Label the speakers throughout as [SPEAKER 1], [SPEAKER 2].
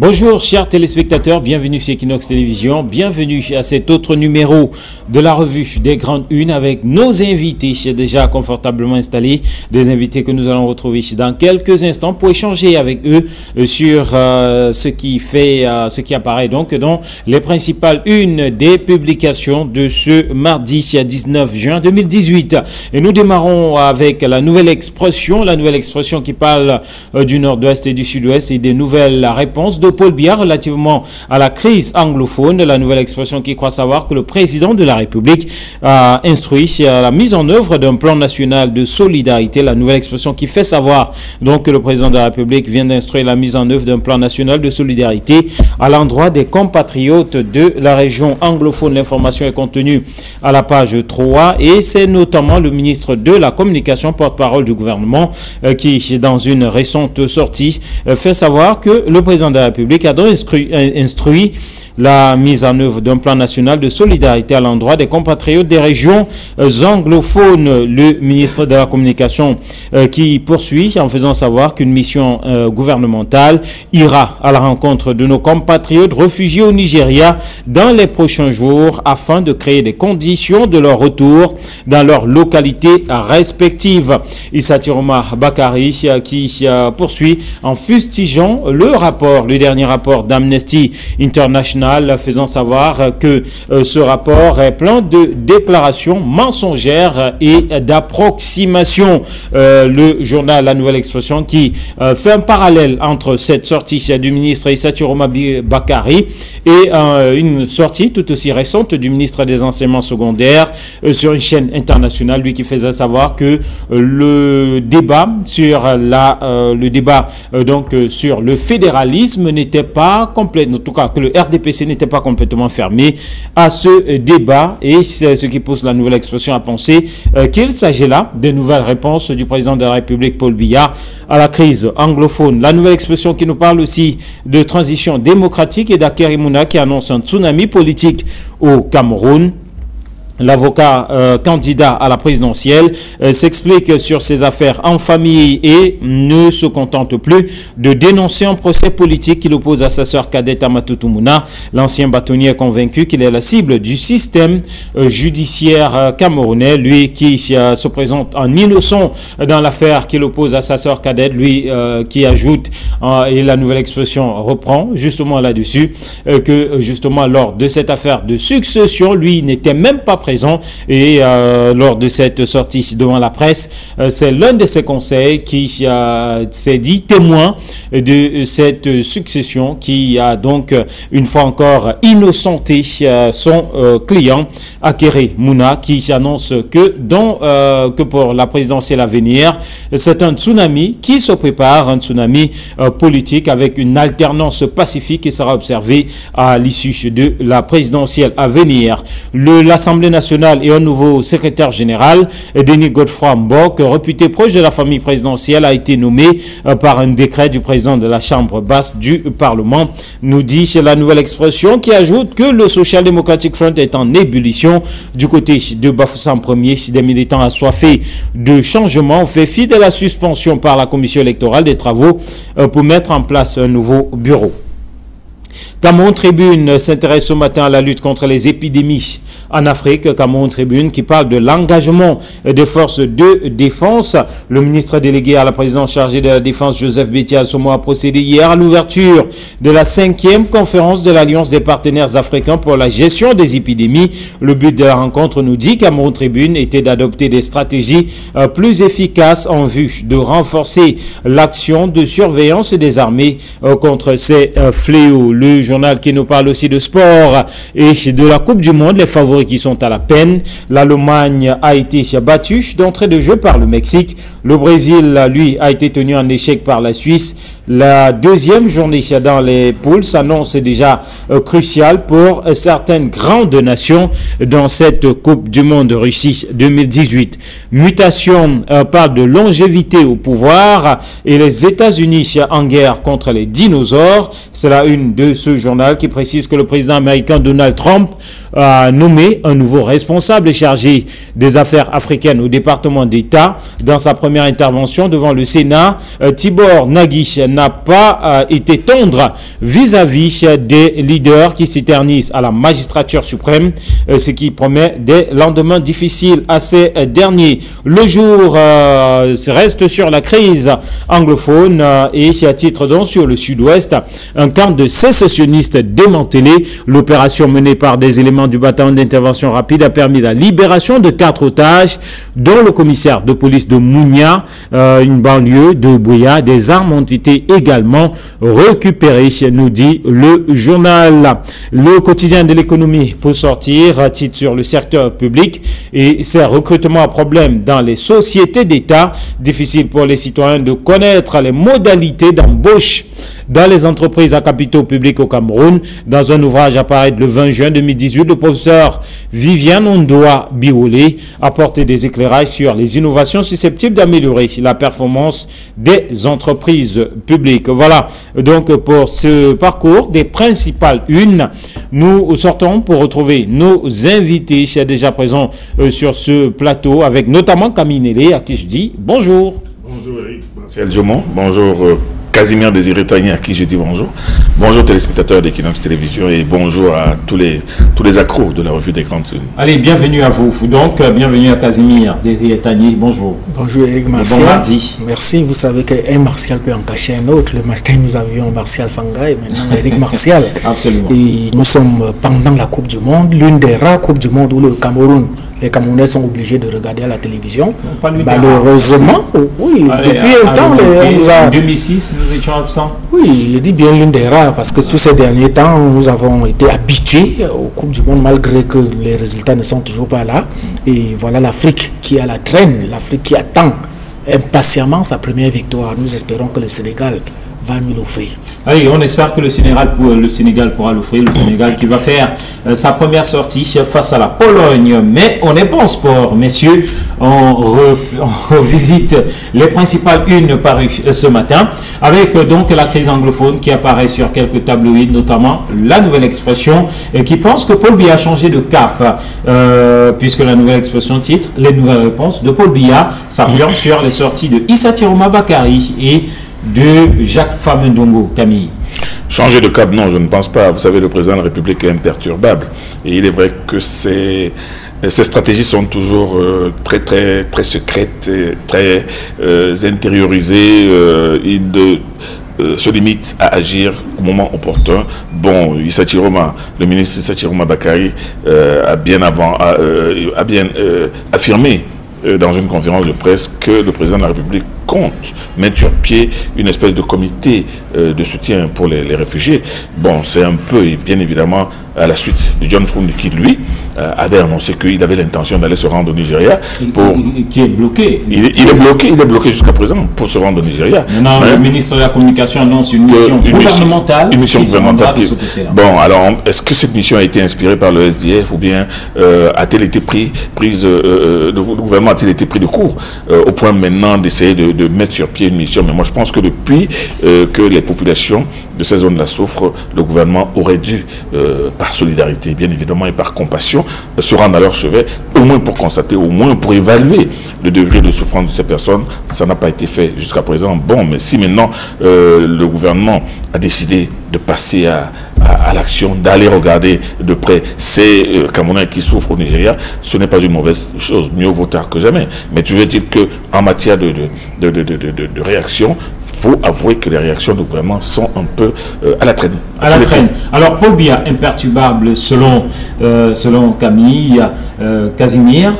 [SPEAKER 1] Bonjour chers téléspectateurs, bienvenue sur Equinox Télévision, bienvenue à cet autre numéro de la revue des Grandes Unes avec nos invités déjà confortablement installés, des invités que nous allons retrouver ici dans quelques instants pour échanger avec eux sur ce qui apparaît donc dans les principales unes des publications de ce mardi 19 juin 2018. Et nous démarrons avec la nouvelle expression qui parle du nord-ouest et du sud-ouest et des nouvelles réponses de Paul Biya relativement à la crise anglophone. La nouvelle expression qui croit savoir que le président de la République a instruit la mise en œuvre d'un plan national de solidarité. La nouvelle expression qui fait savoir donc que le président de la République vient d'instruire la mise en œuvre d'un plan national de solidarité à l'endroit des compatriotes de la région anglophone. L'information est contenue à la page 3 et c'est notamment le ministre de la Communication, porte-parole du gouvernement, qui dans une récente sortie fait savoir que le président de la République a donc instruit la mise en œuvre d'un plan national de solidarité à l'endroit des compatriotes des régions anglophones. Le ministre de la Communication qui poursuit en faisant savoir qu'une mission gouvernementale ira à la rencontre de nos compatriotes réfugiés au Nigeria dans les prochains jours afin de créer des conditions de leur retour dans leur localité respective. Issa Tiroma Bakari qui poursuit en fustigeant le dernier rapport d'Amnesty International, faisant savoir que ce rapport est plein de déclarations mensongères et d'approximations. Le journal La Nouvelle Expression qui fait un parallèle entre cette sortie du ministre Issa Tiroma Bakari et une sortie tout aussi récente du ministre des Enseignements secondaires sur une chaîne internationale, lui qui faisait savoir que le débat sur sur le fédéralisme n'était pas complet, en tout cas que le RDPC n'était pas complètement fermé à ce débat, et c'est ce qui pousse La Nouvelle Expression à penser qu'il s'agit là des nouvelles réponses du président de la République Paul Biya à la crise anglophone. La Nouvelle Expression qui nous parle aussi de transition démocratique et d'Akeri Mouna qui annonce un tsunami politique au Cameroun. L'avocat candidat à la présidentielle s'explique sur ses affaires en famille et ne se contente plus de dénoncer un procès politique qu'il oppose à sa sœur cadette Amatoutou Mouna. L'ancien bâtonnier est convaincu qu'il est la cible du système judiciaire camerounais. Lui qui se présente en innocent dans l'affaire qu'il oppose à sa sœur cadette, lui qui ajoute, et La Nouvelle Expression reprend justement là-dessus, que justement lors de cette affaire de succession, lui n'était même pas présent. Et lors de cette sortie devant la presse, c'est l'un de ses conseils qui s'est dit témoin de cette succession, qui a donc une fois encore innocenté son client Akeri Mouna, qui annonce que pour la présidentielle à venir, c'est un tsunami qui se prépare, un tsunami politique avec une alternance pacifique qui sera observée à l'issue de la présidentielle à venir. L'Assemblée nationale et un nouveau secrétaire général, Denis Godefroy Mbok, réputé proche de la famille présidentielle, a été nommé par un décret du président de la Chambre basse du Parlement, nous dit chez La Nouvelle Expression, qui ajoute que le Social Democratic Front est en ébullition du côté de Bafoussam Premier. Si des militants assoiffés de changement ont fait fi de la suspension par la commission électorale des travaux pour mettre en place un nouveau bureau. Cameroun Tribune s'intéresse ce matin à la lutte contre les épidémies en Afrique. Cameroun Tribune qui parle de l'engagement des forces de défense. Le ministre délégué à la présidence chargé de la défense, Joseph Betty Assomo, a procédé hier à l'ouverture de la 5e conférence de l'Alliance des partenaires africains pour la gestion des épidémies. Le but de la rencontre, nous dit Cameroun Tribune, était d'adopter des stratégies plus efficaces en vue de renforcer l'action de surveillance des armées contre ces fléaux. Le journal qui nous parle aussi de sport et de la Coupe du Monde, les favoris qui sont à la peine. L'Allemagne a été battue d'entrée de jeu par le Mexique. Le Brésil, lui, a été tenu en échec par la Suisse. La deuxième journée dans les poules s'annonce déjà cruciale pour certaines grandes nations dans cette Coupe du Monde Russie 2018. Mutation parle de longévité au pouvoir et les États-Unis en guerre contre les dinosaures. C'est la une de ce journal qui précise que le président américain Donald Trump a nommé un nouveau responsable chargé des affaires africaines au département d'État. Dans sa première intervention devant le Sénat, Tibor Nagy n'a pas été tendre vis-à-vis des leaders qui s'éternisent à la magistrature suprême, ce qui promet des lendemains difficiles à ces derniers. Le jour reste sur la crise anglophone et à titre donc sur le sud-ouest, un camp de sécessionnistes démantelé. L'opération menée par des éléments du bataillon d'intervention rapide a permis la libération de 4 otages, dont le commissaire de police de Mounia, une banlieue de Bouya. Des armes ont été également récupérées, nous dit le journal. Le quotidien de l'économie pour sortir, titre sur le secteur public et ses recrutements à problème dans les sociétés d'État. Difficile pour les citoyens de connaître les modalités d'embauche dans les entreprises à capitaux publics au Cameroun. Dans un ouvrage apparu le 20 juin 2018, le professeur Viviane Ondoa Biolé apporté des éclairages sur les innovations susceptibles d'améliorer la performance des entreprises publiques. Voilà donc pour ce parcours des principales unes. Nous sortons pour retrouver nos invités déjà présents sur ce plateau, avec notamment Camille Nélé, à qui je dis bonjour.
[SPEAKER 2] Bonjour Eric, Martial Diomond, bonjour Casimir Désiré Tagné, à qui je dis bonjour. Bonjour téléspectateurs d'Equinox Télévision et bonjour à tous les accros de la revue des grandes unes.
[SPEAKER 1] Allez, bienvenue à vous. Donc, bienvenue à Casimir Désiré Tagné, bonjour.
[SPEAKER 3] Bonjour Eric Martial.
[SPEAKER 1] Bon mardi.
[SPEAKER 3] Merci, vous savez qu'un Martial peut en cacher un autre. Le matin, nous avions Martial Fanga et maintenant Eric Martial.
[SPEAKER 1] Absolument.
[SPEAKER 3] Et nous sommes pendant la Coupe du Monde, l'une des rares Coupes du Monde où le Cameroun, les Camerounais sont obligés de regarder à la télévision. Malheureusement, oui, depuis un temps,
[SPEAKER 1] en 2006, nous étions absents.
[SPEAKER 3] Oui, je dis bien l'une des rares parce que tous ces derniers temps, nous avons été habitués aux Coupes du Monde malgré que les résultats ne sont toujours pas là. Et voilà l'Afrique qui est à la traîne, l'Afrique qui attend impatiemment sa première victoire. Nous espérons que le Sénégal va nous l'offrir.
[SPEAKER 1] Allez, on espère que le Sénégal pourra l'offrir. Le Sénégal qui va faire sa première sortie face à la Pologne. Mais on n'est pas en sport, messieurs. On revisite les principales unes parues ce matin, avec donc la crise anglophone qui apparaît sur quelques tabloïds, notamment La Nouvelle Expression, qui pense que Paul Biya a changé de cap, puisque La Nouvelle Expression titre « Les nouvelles réponses de Paul Biya », s'appuyant sur les sorties de Issa Tiroma Bakary et de Jacques Famendongo. Camille.
[SPEAKER 2] Changer de cap, non, je ne pense pas. Vous savez, le président de la République est imperturbable. Et il est vrai que ces stratégies sont toujours très secrètes, très intériorisées. Il se limite à agir au moment opportun. Bon, Issa Tiroma, le ministre Issa Tiroma Bakary a bien affirmé dans une conférence de presse que le président de la République compte mettre sur pied une espèce de comité de soutien pour les réfugiés. Bon, c'est un peu, bien évidemment, à la suite de John Fround qui, lui, avait annoncé qu'il avait l'intention d'aller se rendre au Nigeria.
[SPEAKER 1] Qui est bloqué.
[SPEAKER 2] Il est bloqué jusqu'à présent pour se rendre au Nigeria.
[SPEAKER 1] Maintenant, le ministre de la Communication annonce une mission gouvernementale.
[SPEAKER 2] Une mission gouvernementale. Bon, alors, est-ce que cette mission a été inspirée par le SDF ou bien a-t-elle été le gouvernement a-t-il été pris de court au point maintenant d'essayer de mettre sur pied une mission? Mais moi, je pense que depuis que les populations de ces zones-là souffrent, le gouvernement aurait dû, par solidarité, bien évidemment, et par compassion, se rendre à leur chevet, au moins pour constater, au moins pour évaluer le degré de souffrance de ces personnes. Ça n'a pas été fait jusqu'à présent. Bon, mais si maintenant le gouvernement a décidé de passer à l'action, d'aller regarder de près ces Camerounais qui souffrent au Nigeria, ce n'est pas une mauvaise chose. Mieux vaut tard que jamais. Mais tu veux dire qu'en matière de réaction, il faut avouer que les réactions du gouvernement sont un peu à la traîne.
[SPEAKER 1] Alors, Paul Biya, imperturbable selon Camille, Casimir,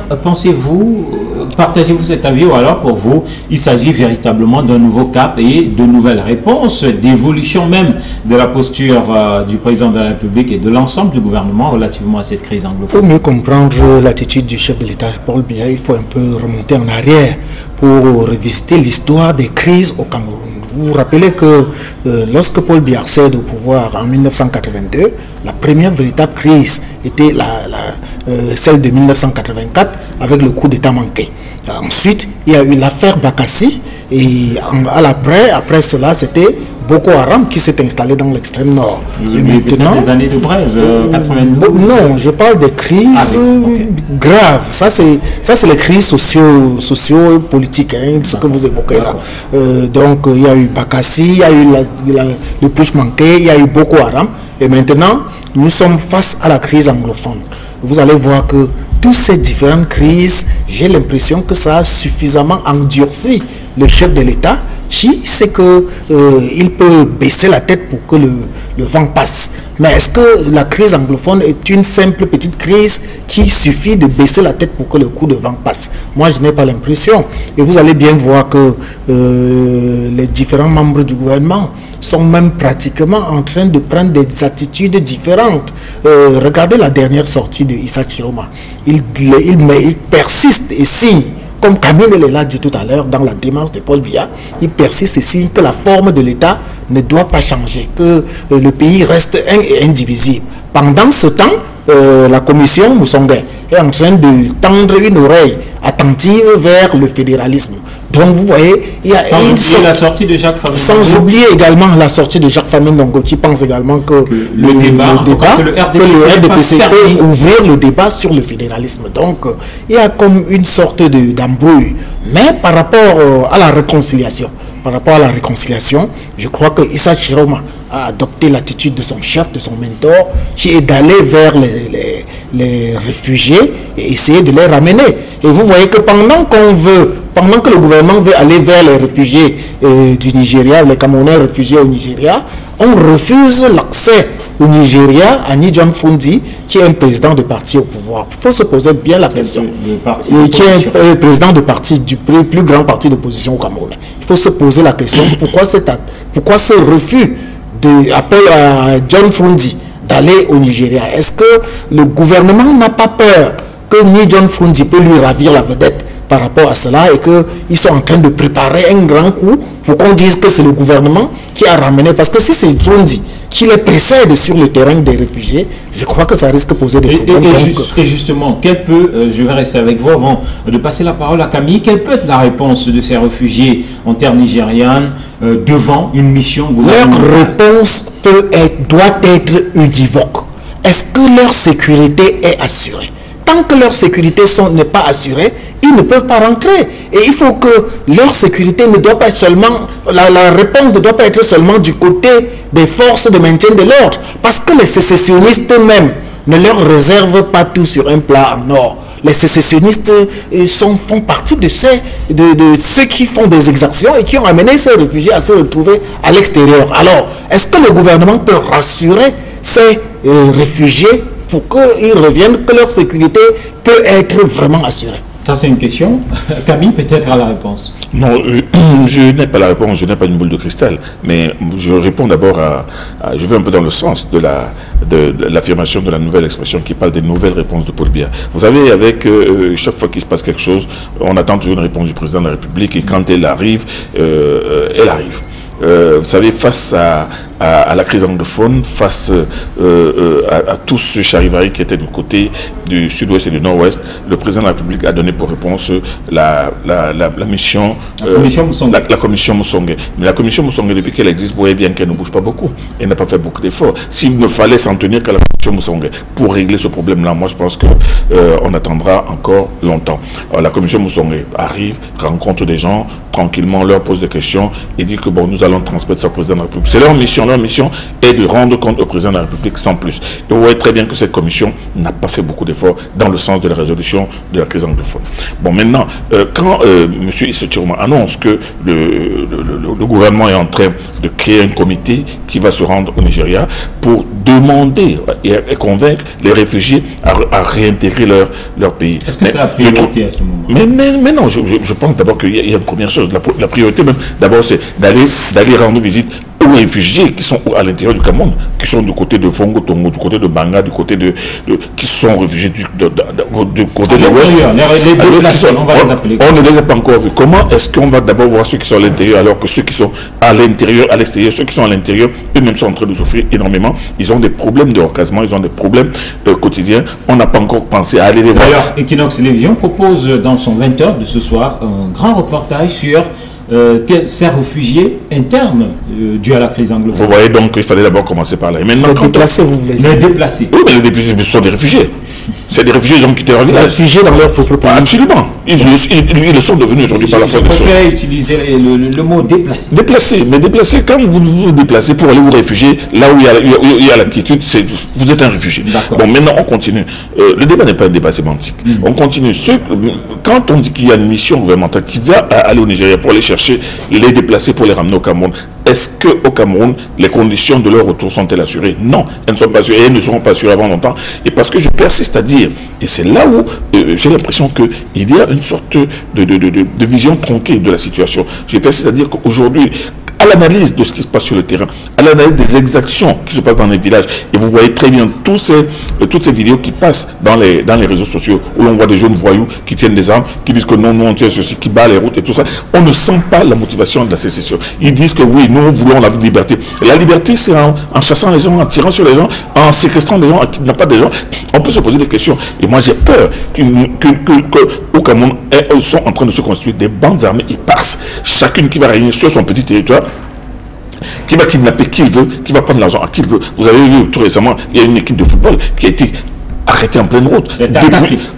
[SPEAKER 1] partagez-vous cet avis ou alors pour vous, il s'agit véritablement d'un nouveau cap et de nouvelles réponses, d'évolution même de la posture du président de la République et de l'ensemble du gouvernement relativement à cette crise anglophone?
[SPEAKER 3] Pour mieux comprendre l'attitude du chef de l'État, Paul Biya, il faut un peu remonter en arrière pour revisiter l'histoire des crises au Cameroun. Vous vous rappelez que lorsque Paul Biya accède au pouvoir en 1982, la première véritable crise était celle de 1984 avec le coup d'État manqué. Ensuite, il y a eu l'affaire Bakassi et après cela, c'était Boko Haram qui s'est installé dans l'extrême nord.
[SPEAKER 1] Et maintenant, des années de braise, 92.
[SPEAKER 3] Non, je parle des crises graves. Ça, c'est les crises socio-politiques, ce que vous évoquez là. Donc, il y a eu Bakassi, il y a eu le push manqué, il y a eu Boko Haram. Et maintenant, nous sommes face à la crise anglophone. Vous allez voir que toutes ces différentes crises, j'ai l'impression que ça a suffisamment endurci le chef de l'État qui sait qu'il peut baisser la tête pour que le vent passe. Mais est-ce que la crise anglophone est une simple petite crise qui suffit de baisser la tête pour que le coup de vent passe? Moi, je n'ai pas l'impression. Et vous allez bien voir que les différents membres du gouvernement sont même pratiquement en train de prendre des attitudes différentes. Regardez la dernière sortie de Issa Chiroma. Il persiste et signe, comme Camille l'a dit tout à l'heure dans la démarche de Paul Biya, il persiste et signe que la forme de l'État ne doit pas changer, que le pays reste un et indivisible. Pendant ce temps, la commission Moussongue est en train de tendre une oreille attentive vers le fédéralisme. Donc vous voyez, il y a
[SPEAKER 1] la sortie de Jacques Famine.
[SPEAKER 3] Sans oublier également la sortie de Jacques Famine Ndongo qui pense également que le RDPC peut ouvrir le débat sur le fédéralisme. Donc il y a comme une sorte d'embrouille. Mais par rapport à la réconciliation, je crois que Issa Chiroma a adopté l'attitude de son chef, de son mentor, qui est d'aller vers les réfugiés et essayer de les ramener. Et vous voyez que pendant que le gouvernement veut aller vers les réfugiés du Nigeria, les Camerounais réfugiés au Nigeria, on refuse l'accès au Nigeria à Ni John Fundi, qui est un président de parti au pouvoir. Il faut se poser bien la question. Qui est un président de parti, du plus grand parti d'opposition au Cameroun. Il faut se poser la question, pourquoi ce refus d'appel à John Fundi d'aller au Nigeria? Est-ce que le gouvernement n'a pas peur que Ni John Fundi peut lui ravir la vedette par rapport à cela et qu'ils sont en train de préparer un grand coup pour qu'on dise que c'est le gouvernement qui a ramené? Parce que si c'est Fundi qui les précède sur le terrain des réfugiés, je crois que ça risque de poser des problèmes.
[SPEAKER 1] Et justement, je vais rester avec vous avant de passer la parole à Camille, quelle peut être la réponse de ces réfugiés en terre nigériane devant une mission gouvernementale?
[SPEAKER 3] Leur réponse doit être univoque. Est-ce que leur sécurité est assurée? Tant que leur sécurité n'est pas assurée, ils ne peuvent pas rentrer. Et il faut que leur sécurité ne doit pas être seulement, la réponse ne doit pas être seulement du côté des forces de maintien de l'ordre. Parce que les sécessionnistes eux-mêmes ne leur réservent pas tout sur un plat en or. Les sécessionnistes font partie de ceux qui font des exactions et qui ont amené ces réfugiés à se retrouver à l'extérieur. Alors, est-ce que le gouvernement peut rassurer ces réfugiés pour qu'ils reviennent, que leur sécurité peut être vraiment assurée?
[SPEAKER 1] Ça, c'est une question. Camille, peut-être à la réponse.
[SPEAKER 2] Non, je n'ai pas la réponse, je n'ai pas une boule de cristal. Mais je réponds d'abord je vais un peu dans le sens de l'affirmation de la nouvelle expression qui parle des nouvelles réponses de Paul Biya. Vous savez, avec chaque fois qu'il se passe quelque chose, on attend toujours une réponse du président de la République et quand elle arrive, elle arrive. Vous savez, face à la crise anglophone, face à tout ce charivari qui était du côté du sud-ouest et du nord-ouest, le président de la République a donné pour réponse la mission la commission Moussongue. Mais la commission Moussongue, depuis qu'elle existe, vous voyez bien qu'elle ne bouge pas beaucoup. Elle n'a pas fait beaucoup d'efforts. S'il ne fallait s'en tenir qu'à la commission Moussongue pour régler ce problème-là, moi je pense qu'on attendra encore longtemps. Alors, la commission Moussongue arrive, rencontre des gens, tranquillement leur pose des questions et dit que bon, nous allons transmettre ça au président de la République. C'est leur mission. Leur mission est de rendre compte au président de la République sans plus. Et vous voyez très bien que cette commission n'a pas fait beaucoup d'efforts dans le sens de la résolution de la crise anglophone. Bon, maintenant, quand M. Issa Chiroma annonce que le gouvernement est en train de créer un comité qui va se rendre au Nigeria pour demander et convaincre les réfugiés à réintégrer leur pays.
[SPEAKER 1] Est-ce que c'est la priorité à ce moment?
[SPEAKER 2] Mais non, je pense d'abord qu'il y a une première chose. La priorité même, d'abord, c'est d'aller rendre visite aux réfugiés qui sont à l'intérieur du Cameroun, qui sont du côté de Fongo Tongo, du côté de Banga, du côté qui sont réfugiés du côté de l'Ouest. On ne les a pas encore vus. Comment est-ce qu'on va d'abord voir ceux qui sont à l'intérieur alors que ceux qui sont à l'intérieur, à l'extérieur, ceux qui sont à l'intérieur, eux-mêmes sont en train de souffrir énormément. Ils ont des problèmes de recasement, ils ont des problèmes quotidiens. On n'a pas encore pensé à aller les voir.
[SPEAKER 1] D'ailleurs, Equinox Télévision propose dans son 20h de ce soir un grand reportage sur ces réfugiés internes dus à la crise anglophone.
[SPEAKER 2] Vous voyez donc qu'il fallait d'abord commencer par là. Et maintenant,
[SPEAKER 3] les déplacés, vous voulez dire?
[SPEAKER 1] Les déplacés.
[SPEAKER 2] Oui, mais les déplacés sont des réfugiés. C'est des réfugiés, ils ont quitté leur village.
[SPEAKER 3] Réfugiés dans leur propre pays.
[SPEAKER 2] Absolument. Ils le sont devenus aujourd'hui par la force des choses.
[SPEAKER 1] Je préfère utiliser le mot déplacé.
[SPEAKER 2] Déplacé. Mais déplacé, quand vous vous déplacez pour aller vous réfugier, là où il y a l'inquiétude, vous êtes un réfugié. Bon, maintenant, on continue. Le débat n'est pas un débat sémantique. On continue. Quand on dit qu'il y a une mission gouvernementale qui va aller au Nigeria pour aller chercher les déplacés pour les ramener au Cameroun, est-ce qu'au Cameroun, les conditions de leur retour sont-elles assurées? Non, elles ne sont pas assurées et elles ne seront pas assurées avant longtemps. Et parce que je persiste à dire, et c'est là où j'ai l'impression qu'il y a une sorte de vision tronquée de la situation. Je persiste à dire qu'aujourd'hui, à l'analyse de ce qui se passe sur le terrain, à l'analyse des exactions qui se passent dans les villages, et vous voyez très bien toutes ces vidéos qui passent dans les réseaux sociaux, où l'on voit des jeunes voyous qui tiennent des armes, qui disent que non, nous on tient ceci, qui bat les routes et tout ça, on ne sent pas la motivation de la sécession. Ils disent que oui, nous voulons la liberté. Et la liberté, c'est en chassant les gens, en tirant sur les gens, en séquestrant les gens, en kidnappant des gens. On peut se poser des questions. Et moi, j'ai peur qu'au Cameroun, elles sont en train de se constituer des bandes armées éparses. Chacune qui va régner sur son petit territoire, qui va kidnapper qui il veut, qui va prendre l'argent à qui il veut. Vous avez vu tout récemment, il y a une équipe de football qui a été arrêtée en pleine route,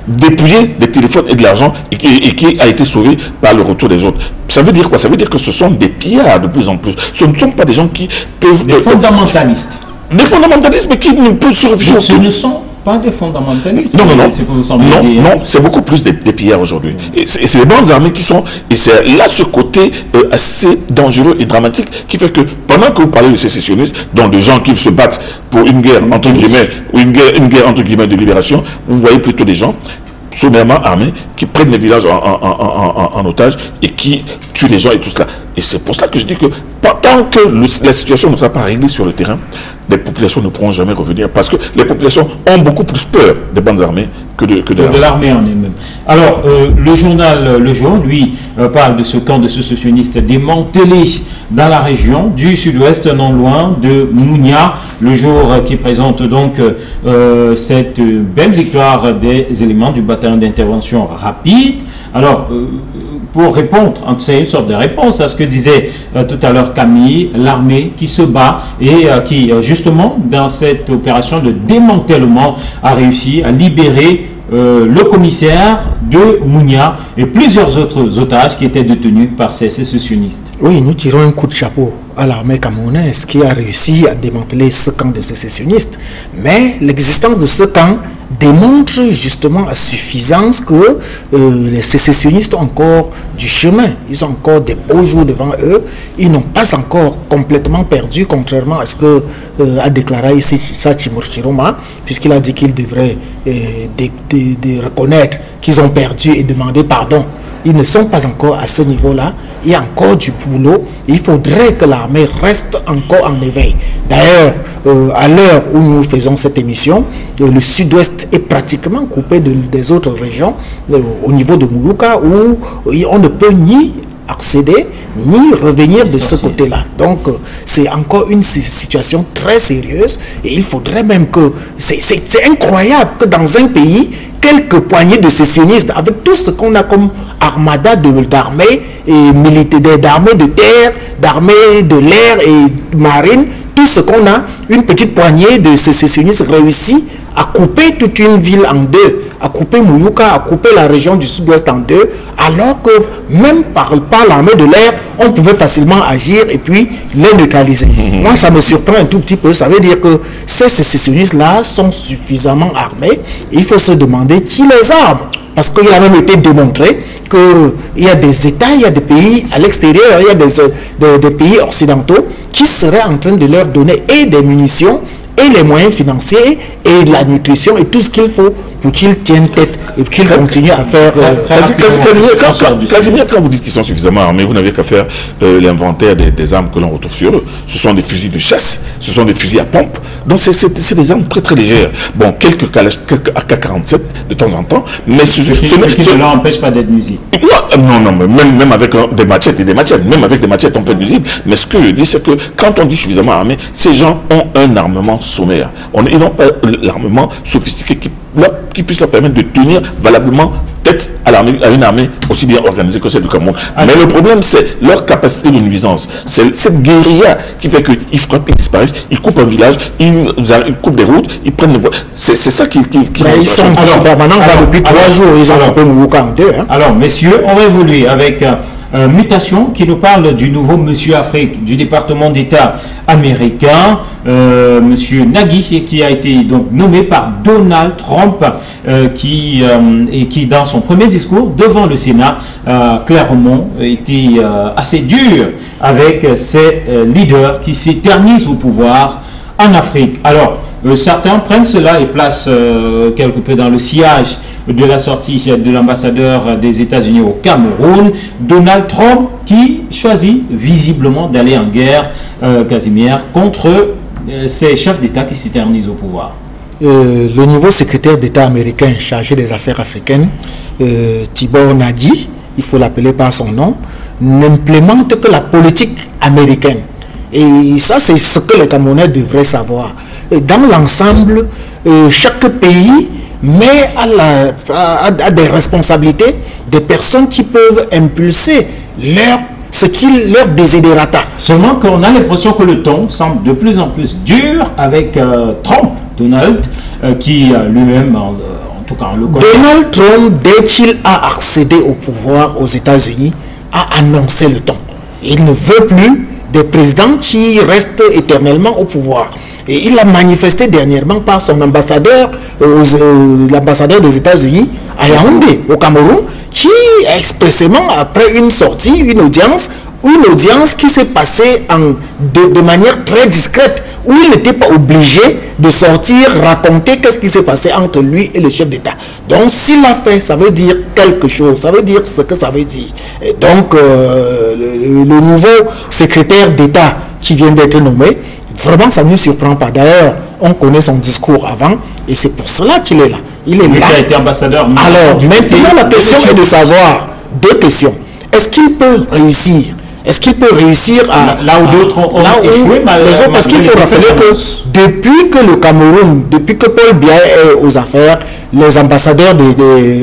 [SPEAKER 2] dépouillée des téléphones et de l'argent et qui a été sauvée par le retour des autres. Ça veut dire quoi? Ça veut dire que ce sont des pillards de plus en plus. Ce ne sont pas des gens qui peuvent...
[SPEAKER 1] Des fondamentalistes.
[SPEAKER 2] Des fondamentalistes, mais qui ne peuvent se réfugier.
[SPEAKER 1] Ce ne sont pas des fondamentalistes.
[SPEAKER 2] Non, c'est beaucoup plus des pillards aujourd'hui. Et c'est les bandes armées qui sont... Et c'est là ce côté assez dangereux et dramatique qui fait que pendant que vous parlez de sécessionnistes, donc de gens qui se battent pour une guerre entre guillemets, ou une guerre entre guillemets de libération, vous voyez plutôt des gens sommairement armés qui prennent les villages en otage et qui tuent les gens et tout cela. Et c'est pour cela que je dis que tant que la situation ne sera pas réglée sur le terrain, les populations ne pourront jamais revenir parce que les populations ont beaucoup plus peur des bandes armées que de
[SPEAKER 1] l'armée en elle-même. Alors, le journal Le Jour, lui, parle de ce camp de sécessionnistes démantelé dans la région du sud-ouest, non loin de Mounia. Le Jour qui présente donc cette belle victoire des éléments du bataillon d'intervention rapide. Alors, pour répondre, c'est une sorte de réponse à ce que disait tout à l'heure Camille, l'armée qui se bat et qui, justement, dans cette opération de démantèlement, a réussi à libérer le commissaire de Mounia et plusieurs autres otages qui étaient détenus par ces sécessionnistes.
[SPEAKER 3] Oui, nous tirons un coup de chapeau à l'armée camerounaise qui a réussi à démanteler ce camp de sécessionnistes. Mais l'existence de ce camp démontre justement à suffisance que les sécessionnistes ont encore du chemin. Ils ont encore des beaux jours devant eux. Ils n'ont pas encore complètement perdu, contrairement à ce que a déclaré ici Timur Chiroma, puisqu'il a dit qu'il devrait reconnaître qu'ils ont perdu et demander pardon. Ils ne sont pas encore à ce niveau-là. Il y a encore du boulot. Il faudrait que l'armée reste encore en éveil. D'ailleurs, à l'heure où nous faisons cette émission, le sud-ouest est pratiquement coupé des autres régions au niveau de Moulouka où on ne peut ni accéder ni revenir de ce côté-là. Donc, c'est encore une situation très sérieuse et il faudrait même que... C'est incroyable que dans un pays, quelques poignées de sécessionnistes, avec tout ce qu'on a comme armada d'armées et militaires, d'armées de terre, d'armées de l'air et marine, tout ce qu'on a, une petite poignée de sécessionnistes réussit à couper toute une ville en deux, à couper Mouyouka, à couper la région du sud-ouest en deux, alors que même par l'armée de l'air, on pouvait facilement agir et puis les neutraliser. Moi, ça me surprend un tout petit peu. Ça veut dire que ces sécessionnistes-là sont suffisamment armés. Il faut se demander qui les arme. Parce qu'il a même été démontré qu'il y a des États, il y a des pays à l'extérieur, il y a des pays occidentaux qui seraient en train de leur donner et des munitions et les moyens financiers et la nutrition et tout ce qu'il faut pour qu'ils tiennent tête et qu'ils continuent à faire...
[SPEAKER 2] Casimir, quand vous dites qu'ils sont suffisamment armés, vous n'avez qu'à faire l'inventaire des armes que l'on retrouve sur eux. Ce sont des fusils de chasse, ce sont des fusils à pompe. Donc c'est des armes très très légères. Bon, quelques AK-47 de temps en temps, mais
[SPEAKER 1] ce qui ne leur empêche pas d'être nuisibles.
[SPEAKER 2] Non, même avec des machettes et des machettes, même avec des machettes on peut être nuisible. Mais ce que je dis, c'est que quand on dit suffisamment armés, ces gens ont un armement sommaire. Ils n'ont pas l'armement sophistiqué qui puisse leur permettre de tenir valablement tête complète à une armée aussi bien organisée que celle du Cameroun. Mais le problème, c'est leur capacité de nuisance. C'est cette guérilla qui fait qu'ils frappent, ils disparaissent, ils coupent un village, ils coupent des routes, ils prennent les voies. C'est ça qui
[SPEAKER 3] ils sont en permanence là depuis 3 jours. Ils ont coupé Mourouka en 2.
[SPEAKER 1] Alors, messieurs, on va évoluer avec Mutation qui nous parle du nouveau Monsieur Afrique du département d'État américain, Monsieur Nagy, qui a été donc nommé par Donald Trump, qui dans son premier discours devant le Sénat, clairement était assez dur avec ces leaders qui s'éternisent au pouvoir en Afrique. Alors, certains prennent cela et placent quelque peu dans le sillage de la sortie de l'ambassadeur des États-Unis au Cameroun, Donald Trump, qui choisit visiblement d'aller en guerre, Casimir, contre ces chefs d'État qui s'éternisent au pouvoir.
[SPEAKER 3] Le nouveau secrétaire d'État américain chargé des affaires africaines, Tibor Nagy, il faut l'appeler par son nom, n'implémente que la politique américaine. Et ça, c'est ce que les Camerounais devraient savoir. Dans l'ensemble, chaque pays met à des responsabilités des personnes qui peuvent impulser leur désiderata.
[SPEAKER 1] Seulement qu'on a l'impression que le ton semble de plus en plus dur avec Trump, Donald, qui lui-même, en tout cas, on le connaît.
[SPEAKER 3] Donald Trump, dès qu'il a accédé au pouvoir aux États-Unis, a annoncé le ton. Il ne veut plus des présidents qui restent éternellement au pouvoir. Et il a manifesté dernièrement par son ambassadeur, l'ambassadeur des États-Unis à Yaoundé, au Cameroun, qui expressément, après une sortie, une audience qui s'est passée de manière très discrète, où il n'était pas obligé de sortir, raconter qu'est-ce qui s'est passé entre lui et le chef d'État. Donc s'il l'a fait, ça veut dire quelque chose, ça veut dire ce que ça veut dire. Et donc le nouveau secrétaire d'État qui vient d'être nommé, vraiment ça ne nous surprend pas. D'ailleurs, on connaît son discours avant et c'est pour cela qu'il est là. Il est là.
[SPEAKER 1] Il a été ambassadeur.
[SPEAKER 3] Alors maintenant la question est de savoir, 2 questions. Est-ce qu'il peut réussir? Est-ce qu'il peut réussir à...
[SPEAKER 1] Là où d'autres ont échoué,
[SPEAKER 3] parce qu'il faut rappeler que depuis que le Cameroun, depuis que Paul Biya est aux affaires, les ambassadeurs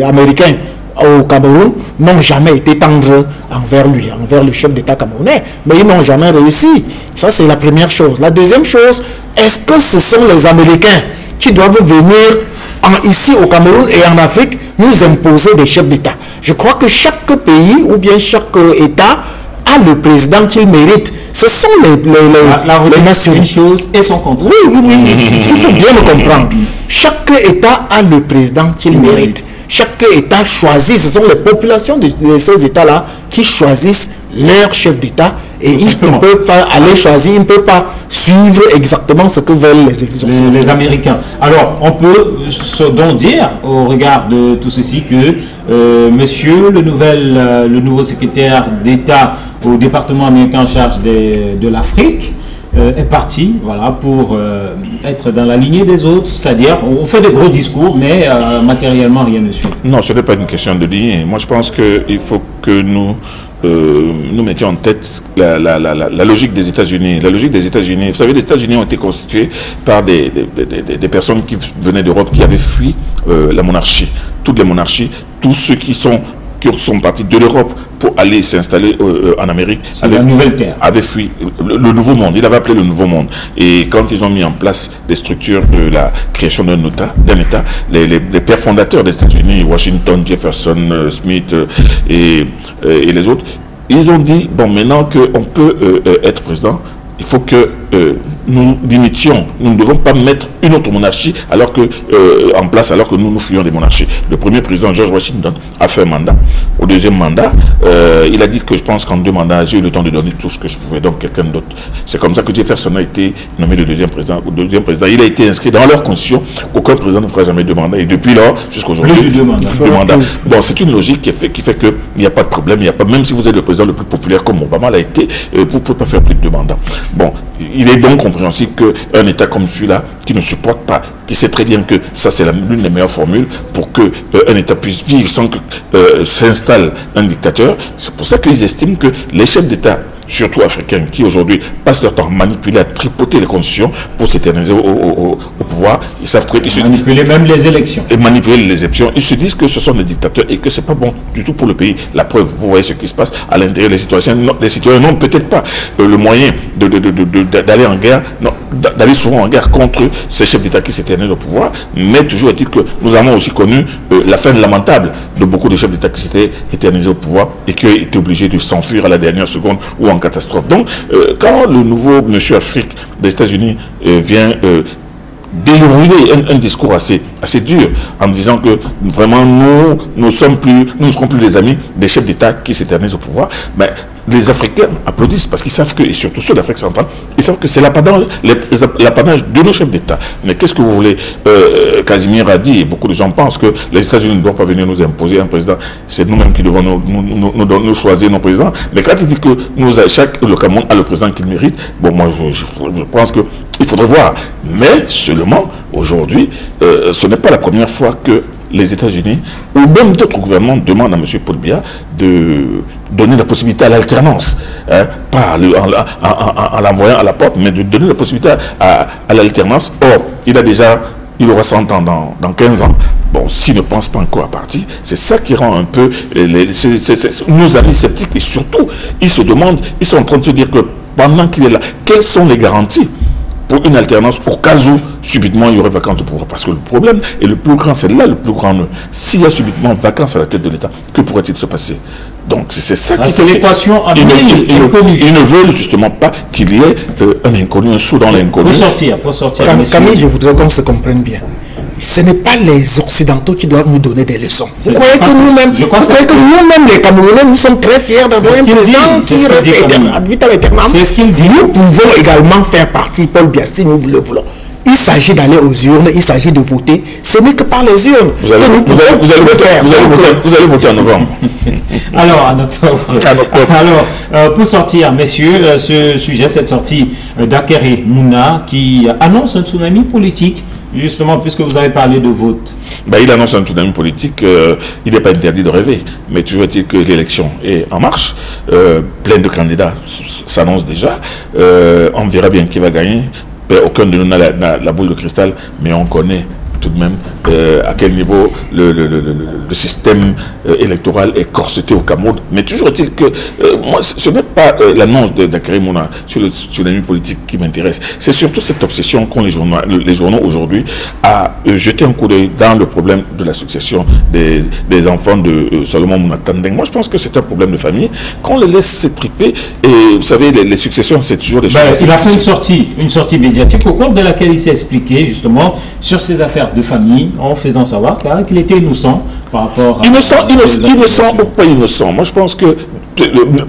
[SPEAKER 3] américains au Cameroun n'ont jamais été tendres envers lui, envers le chef d'État camerounais, mais ils n'ont jamais réussi. Ça, c'est la première chose. La deuxième chose, est-ce que ce sont les Américains qui doivent venir ici au Cameroun et en Afrique nous imposer des chefs d'État? Je crois que chaque pays ou bien chaque État a le président qu'il mérite. Ce sont les nations.
[SPEAKER 1] Une chose et son contraire.
[SPEAKER 3] Oui, il faut bien le comprendre. Chaque État a le président qu'il mérite. Chaque État choisit, ce sont les populations de ces États-là qui choisissent leur chef d'État et ils ne peuvent pas aller choisir, ils ne peuvent pas suivre exactement ce que veulent
[SPEAKER 1] les Américains. Alors, on peut donc dire, au regard de tout ceci, que monsieur le nouveau secrétaire d'État au département américain en charge de l'Afrique est parti, voilà, pour être dans la lignée des autres, c'est-à-dire on fait de gros discours, mais matériellement rien ne suit.
[SPEAKER 2] Non, ce n'est pas une question de lignée. Moi, je pense qu'il faut que nous mettions en tête la logique des États-Unis. La logique des États-Unis, vous savez, les États-Unis ont été constitués par des personnes qui venaient d'Europe, qui avaient fui la monarchie. Toutes les monarchies, tous ceux qui sont partis de l'Europe pour aller s'installer en Amérique, avaient fui le Nouveau Monde. Il avait appelé le Nouveau Monde. Et quand ils ont mis en place des structures de la création d'un État, les pères fondateurs des États-Unis, Washington, Jefferson, Smith et les autres, ils ont dit, bon, maintenant qu'on peut être président, il faut que nous limitions. Nous ne devons pas mettre une autre monarchie en place alors que nous fuyons des monarchies. Le premier président, George Washington, a fait un mandat. Au deuxième mandat, il a dit que je pense qu'en 2 mandats, j'ai eu le temps de donner tout ce que je pouvais, donc quelqu'un d'autre. C'est comme ça que Jefferson a été nommé le deuxième président. Il a été inscrit dans leur constitution qu'aucun président ne fera jamais 2 mandats. Et depuis lors, jusqu'à aujourd'hui, 2 mandats. Bon, c'est une logique qui fait qu'il n'y a pas de problème. Même si vous êtes le président le plus populaire comme Obama l'a été, vous ne pouvez pas faire plus de 2 mandats. Bon, il est donc compréhensible qu'un État comme celui-là, qui ne supporte pas, qui sait très bien que ça c'est l'une des meilleures formules pour qu'un État puisse vivre sans que s'installe un dictateur, c'est pour ça qu'ils estiment que les chefs d'État, surtout africains, qui aujourd'hui passent leur temps à manipuler, à tripoter les constitutions pour s'éterniser au pouvoir, ils savent très bien.
[SPEAKER 1] Manipuler même les élections.
[SPEAKER 2] Et manipuler les élections. Ils se disent que ce sont des dictateurs et que c'est pas bon du tout pour le pays. La preuve, vous voyez ce qui se passe à l'intérieur. Les citoyens n'ont peut-être pas le moyen d'aller en guerre, d'aller souvent en guerre contre ces chefs d'État qui s'éternisent au pouvoir, mais toujours est-il que nous avons aussi connu la fin lamentable de beaucoup de chefs d'État qui s'étaient éternisés au pouvoir et qui ont été obligés de s'enfuir à la dernière seconde ou en catastrophe. Donc, quand le nouveau monsieur Afrique des États-Unis vient dérouler un discours assez dur en disant que vraiment nous ne serons plus les amis des chefs d'État qui s'éternisent au pouvoir, mais les Africains applaudissent parce qu'ils savent que, et surtout ceux d'Afrique centrale, ils savent que c'est l'apanage de nos chefs d'État. Mais qu'est-ce que vous voulez? Casimir a dit, et beaucoup de gens pensent que les États-Unis ne doivent pas venir nous imposer un président. C'est nous-mêmes qui devons nous choisir nos présidents. Mais quand il dit que le Cameroun a le président qu'il mérite, bon, moi je pense qu'il faudrait voir. Mais seulement, aujourd'hui, ce n'est pas la première fois que les États-Unis, ou même d'autres gouvernements, demandent à M. Paul Biya de donner la possibilité à l'alternance, hein, pas en l'envoyant à la porte, mais de donner la possibilité à l'alternance. Or, il aura 100 ans dans 15 ans. Bon, s'il ne pense pas encore à partir, c'est ça qui rend un peu nos amis sceptiques. Et surtout, ils se demandent, ils sont en train de se dire que pendant qu'il est là, quelles sont les garanties pour une alternance au cas où subitement il y aurait vacance de pouvoir? Parce que le problème est le plus grand, c'est là le plus grand nœud. S'il y a subitement vacance à la tête de l'État, que pourrait-il se passer? Donc c'est ça qui
[SPEAKER 1] c'est l'équation en mille inconnus.
[SPEAKER 2] Ils ne veulent justement pas qu'il y ait un inconnu, un saut dans l'inconnu.
[SPEAKER 1] Pour sortir.
[SPEAKER 3] Camille, je voudrais qu'on se comprenne bien. Ce n'est pas les Occidentaux qui doivent nous donner des leçons. Vous croyez que nous-mêmes, les Camerounais, nous sommes très fiers d'avoir un président qui reste ad vitam aeternam.
[SPEAKER 1] C'est ce qu'il dit.
[SPEAKER 3] Nous pouvons également faire partie, Paul Biya, si nous le voulons. Il s'agit d'aller aux urnes, il s'agit de voter. Ce n'est que par les urnes
[SPEAKER 2] vous allez voter en novembre.
[SPEAKER 1] Alors, en octobre. Alors, pour sortir, messieurs, ce sujet, cette sortie d'Akere Mouna qui annonce un tsunami politique, justement, puisque vous avez parlé de vote.
[SPEAKER 2] Ben, il annonce un tsunami politique, il n'est pas interdit de rêver, mais toujours est-il que l'élection est en marche, plein de candidats s'annoncent déjà, on verra bien qui va gagner. Aucun de nous n'a la boule de cristal, mais on connaît tout de même à quel niveau le système électoral est corseté au Cameroun. Mais toujours est-il que moi, ce n'est pas l'annonce d'Akere Mouna sur le tsunami politique qui m'intéresse. C'est surtout cette obsession qu'ont les journaux aujourd'hui à jeter un coup d'œil dans le problème de la succession des enfants de Salomon Mouna Tandeng. Moi, je pense que c'est un problème de famille qu'on les laisse s'étriper. Et vous savez, les successions, c'est toujours des choses...
[SPEAKER 1] Il a fait une sortie médiatique au cours de laquelle il s'est expliqué justement sur ses affaires de famille, en faisant savoir qu'il était innocent par rapport à...
[SPEAKER 2] Innocent ou pas innocent. Moi, je pense que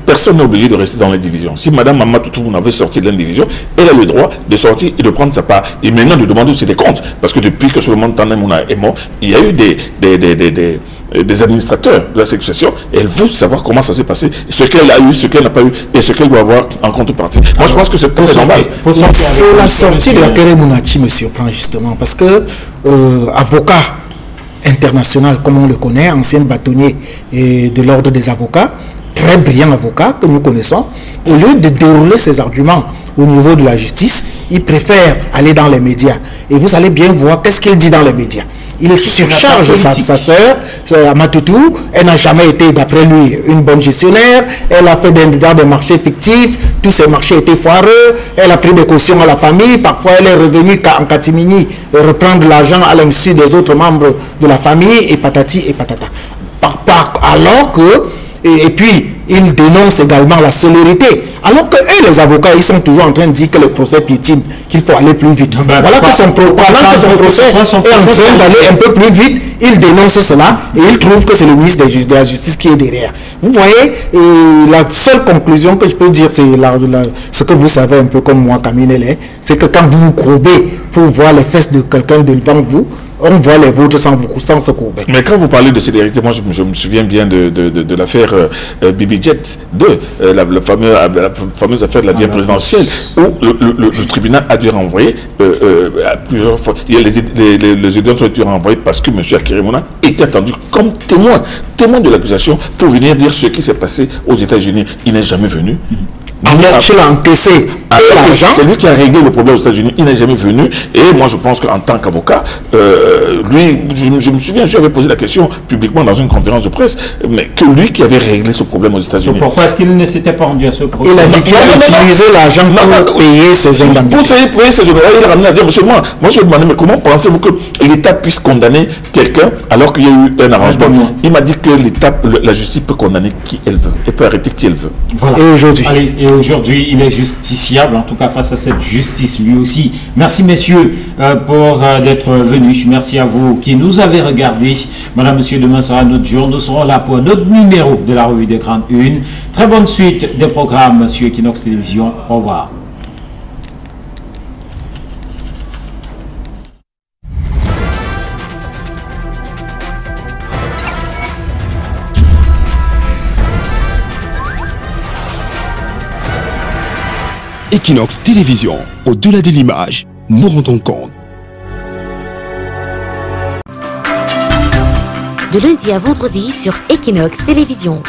[SPEAKER 2] personne n'est obligé de rester dans les divisions. Si Mme Mama Toutou avait sorti de l'indivision, elle a le droit de sortir et de prendre sa part. Et maintenant, de demander aussi des comptes. Parce que depuis que Solomon Tandeng Mouna est mort, il y a eu des administrateurs de la succession, et elle veut savoir comment ça s'est passé, ce qu'elle a eu, ce qu'elle n'a pas eu, et ce qu'elle doit avoir en contrepartie. Moi, je pense que c'est très normal.
[SPEAKER 3] C'est la sortie de Akere Mouna qui me surprend justement, parce que avocat international, comme on le connaît, ancien bâtonnier de l'ordre des avocats, très brillant avocat que nous connaissons, au lieu de dérouler ses arguments au niveau de la justice, il préfère aller dans les médias. Et vous allez bien voir qu'est-ce qu'il dit dans les médias. Il surcharge sa sœur, Matoutou. Elle n'a jamais été, d'après lui, une bonne gestionnaire. Elle a fait des marchés fictifs. Tous ces marchés étaient foireux. Elle a pris des cautions à la famille. Parfois, elle est revenue en catimini reprendre l'argent à l'insu des autres membres de la famille. Et patati et patata. Alors que... Et puis, il dénonce également la célérité. Alors que eux, les avocats, ils sont toujours en train de dire que le procès piétine, qu'il faut aller plus vite. Voilà que son procès est en train d'aller un peu plus vite. Il dénonce cela et il trouve que c'est le ministre de la Justice qui est derrière. Vous voyez, la seule conclusion que je peux dire, c'est ce que vous savez un peu comme moi, Camille, c'est que quand vous vous courbez pour voir les fesses de quelqu'un devant vous, on voit les vôtres sans se courber.
[SPEAKER 2] Mais quand vous parlez de célérité, moi je me souviens bien de l'affaire Bibi Jet 2, la fameuse affaire de la vie présidentielle, où le tribunal a dû renvoyer plusieurs fois. Les audiences ont été renvoyées parce que M. Akere Mouna était attendu comme témoin de l'accusation pour venir dire ce qui s'est passé aux États-Unis. Il n'est jamais venu.
[SPEAKER 3] alors qu'il a encaissé l'argent.
[SPEAKER 2] C'est lui qui a réglé le problème aux États-Unis. Il n'est jamais venu. Et moi, je pense qu'en tant qu'avocat, lui, je me souviens, je lui avais posé la question publiquement dans une conférence de presse, mais que lui qui avait réglé ce problème aux États-Unis.
[SPEAKER 1] Pourquoi est-ce qu'il ne s'était pas rendu à ce procès?
[SPEAKER 3] Il a dit qu'il a utilisé l'argent pour payer ses indemnités.
[SPEAKER 2] Pour payer ses indemnités, il a ramené à dire, monsieur, moi je lui ai demandé, mais comment pensez-vous que l'État puisse condamner quelqu'un alors qu'il y a eu un arrangement? Il m'a dit que la justice peut condamner qui elle veut et peut arrêter qui elle veut.
[SPEAKER 1] Voilà. Et aujourd'hui, il est justiciable, en tout cas face à cette justice lui aussi. Merci messieurs pour d'être venus. Merci à vous qui nous avez regardés. Madame, monsieur, demain sera notre jour. Nous serons là pour un autre numéro de la revue des Grandes Unes. Très bonne suite des programmes sur Equinox Télévision. Au revoir.
[SPEAKER 4] Equinox Télévision, au-delà de l'image, nous rendons compte.
[SPEAKER 5] De lundi à vendredi sur Equinox Télévision.